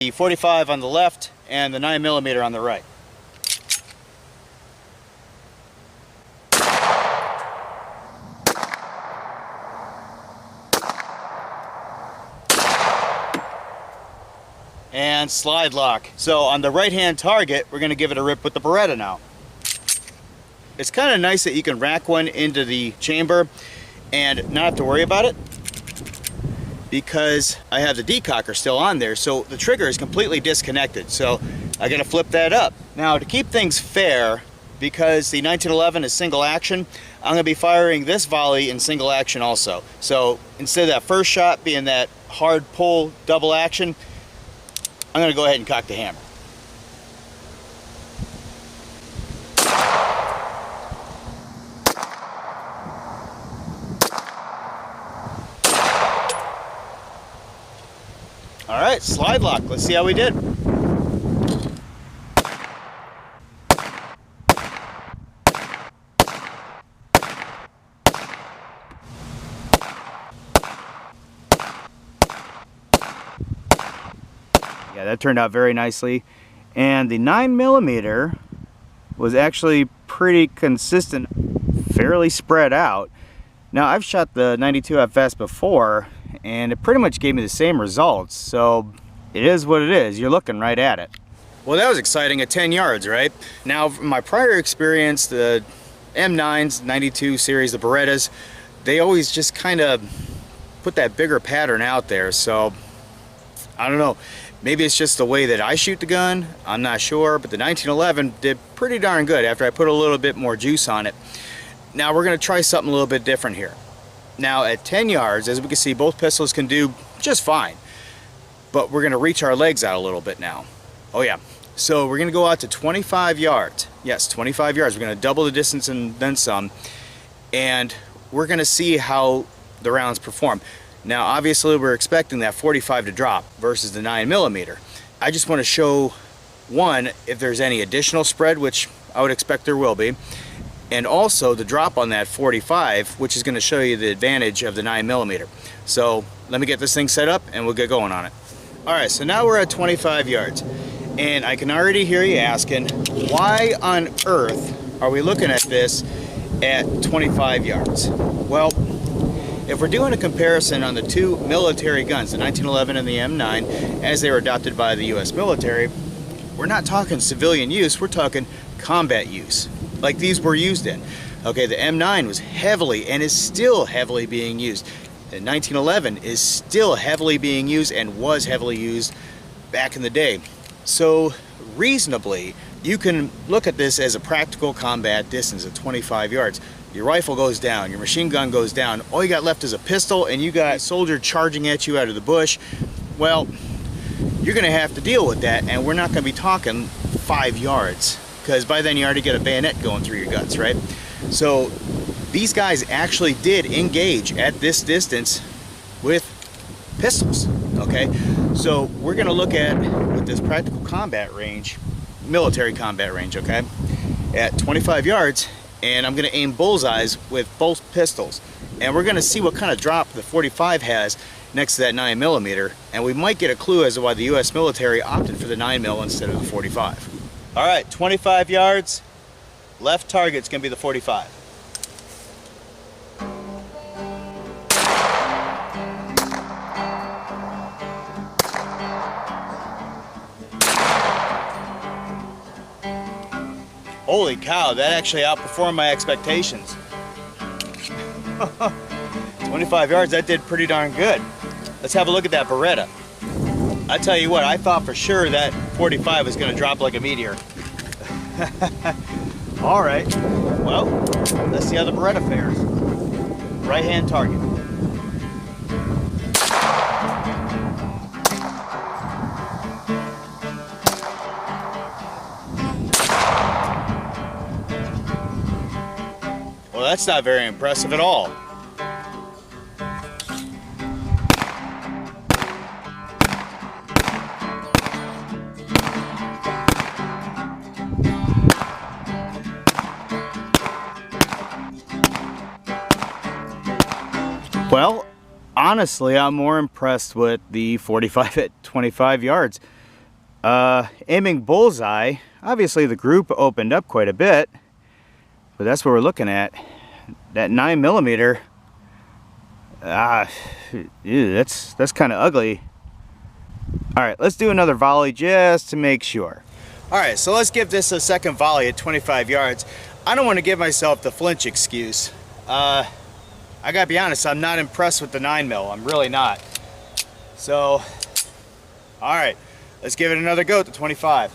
The 45 on the left and the 9mm on the right. And slide lock. So on the right hand target, we're going to give it a rip with the Beretta now. It's kind of nice that you can rack one into the chamber and not have to worry about it, because I have the decocker still on there, so the trigger is completely disconnected. So I got to flip that up. Now, to keep things fair, because the 1911 is single action, I'm going to be firing this volley in single action also. So instead of that first shot being that hard pull double action, I'm going to go ahead and cock the hammer. All right, slide lock. Let's see how we did. Yeah, that turned out very nicely. And the 9mm was actually pretty consistent, fairly spread out. Now, I've shot the 92 FS before, and it pretty much gave me the same results, so it is what it is. You're looking right at it. Well, that was exciting at 10 yards, right? Now, from my prior experience, the M9s, 92 series, the Berettas, they always just kind of put that bigger pattern out there, so I don't know. Maybe it's just the way that I shoot the gun, I'm not sure, but the 1911 did pretty darn good after I put a little bit more juice on it. Now we're going to try something a little bit different here. Now at 10 yards, as we can see, both pistols can do just fine, but we're going to reach our legs out a little bit now. Oh yeah, so we're going to go out to 25 yards. Yes, 25 yards. We're going to double the distance and then some, and we're going to see how the rounds perform. Now obviously we're expecting that 45 to drop versus the 9mm. I just want to show, one, if there's any additional spread, which I would expect there will be, and also the drop on that 45, which is going to show you the advantage of the 9mm. So let me get this thing set up and we'll get going on it. Alright, so now we're at 25 yards, and I can already hear you asking, why on earth are we looking at this at 25 yards? Well, if we're doing a comparison on the two military guns, the 1911 and the M9, as they were adopted by the US military, we're not talking civilian use, we're talking combat use, like these were used in. Okay, the M9 was heavily and is still heavily being used. The 1911 is still heavily being used and was heavily used back in the day. So reasonably, you can look at this as a practical combat distance of 25 yards. Your rifle goes down, your machine gun goes down, all you got left is a pistol, and you got a soldier charging at you out of the bush. Well, you're going to have to deal with that, and we're not going to be talking 5 yards, because by then you already get a bayonet going through your guts, right? So these guys actually did engage at this distance with pistols, okay? So we're going to look at, with this practical combat range, military combat range, okay, at 25 yards, and I'm going to aim bullseyes with both pistols, and we're going to see what kind of drop the 45 has next to that 9mm, and we might get a clue as to why the US military opted for the 9mm instead of the 45. Alright, 25 yards, left target's going to be the 45. Holy cow, that actually outperformed my expectations. 25 yards, that did pretty darn good. Let's have a look at that Beretta. I tell you what, I thought for sure that 45 was going to drop like a meteor. All right, well, let's see how the Beretta fares. Right-hand target. Well, that's not very impressive at all. Well, honestly, I'm more impressed with the 45 at 25 yards. Aiming bullseye, obviously the group opened up quite a bit, but that's what we're looking at. That 9mm, that's kind of ugly. All right, let's do another volley just to make sure. All right, so let's give this a second volley at 25 yards. I don't want to give myself the flinch excuse. I gotta be honest, I'm not impressed with the 9mm. I'm really not. So, all right, let's give it another go at the 25.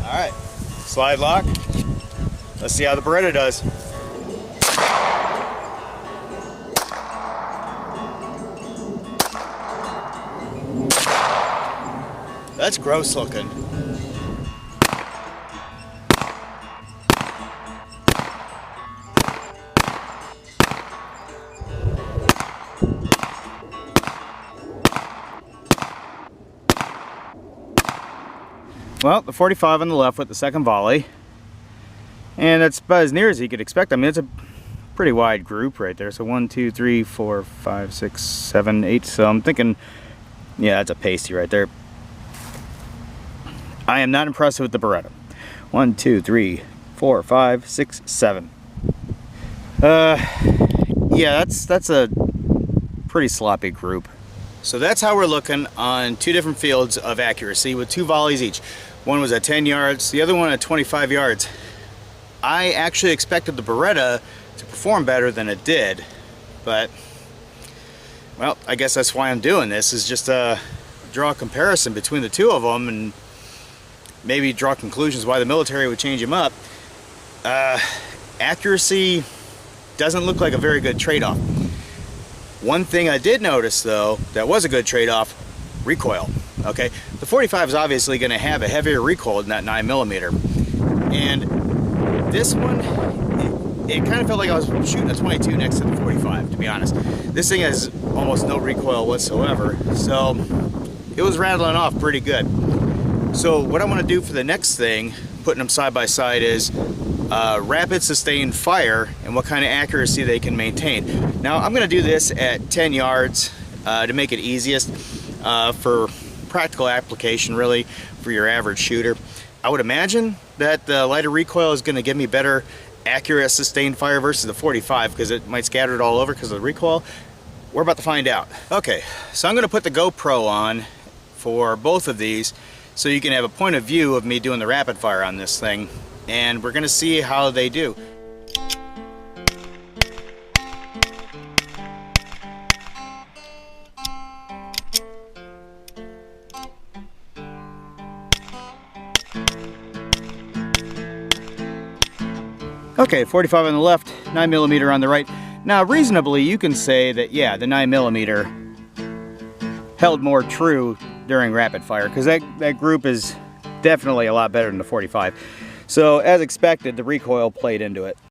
All right, slide lock. Let's see how the Beretta does. That's gross looking. Well, the 45 on the left with the second volley. And that's about as near as you could expect. I mean, it's a pretty wide group right there. So 1, 2, 3, 4, 5, 6, 7, 8. So I'm thinking, yeah, that's a pasty right there. I am not impressed with the Beretta. 1, 2, 3, 4, 5, 6, 7. Yeah, that's a pretty sloppy group. So that's how we're looking on two different fields of accuracy with 2 volleys each. One was at 10 yards, the other one at 25 yards. I actually expected the Beretta to perform better than it did, but, well, I guess that's why I'm doing this, is just draw a comparison between the two of them and maybe draw conclusions why the military would change them up. Accuracy doesn't look like a very good trade-off. One thing I did notice, though, that was a good trade-off: recoil. Okay, the 45 is obviously going to have a heavier recoil than that 9mm, and this one, it kind of felt like I was shooting a 22 next to the 45, to be honest. This thing has almost no recoil whatsoever, so it was rattling off pretty good. So what I want to do for the next thing, putting them side by side, is rapid sustained fire and what kind of accuracy they can maintain. Now I'm going to do this at 10 yards to make it easiest for practical application, really, for your average shooter. I would imagine that the lighter recoil is going to give me better accurate sustained fire versus the 45, because it might scatter it all over because of the recoil. We're about to find out. Okay, so I'm going to put the GoPro on for both of these so you can have a point of view of me doing the rapid fire on this thing, and we're going to see how they do. Okay, 45 on the left, 9mm on the right. Now, reasonably, you can say that, yeah, the 9mm held more true during rapid fire, because that group is definitely a lot better than the 45. So, as expected, the recoil played into it.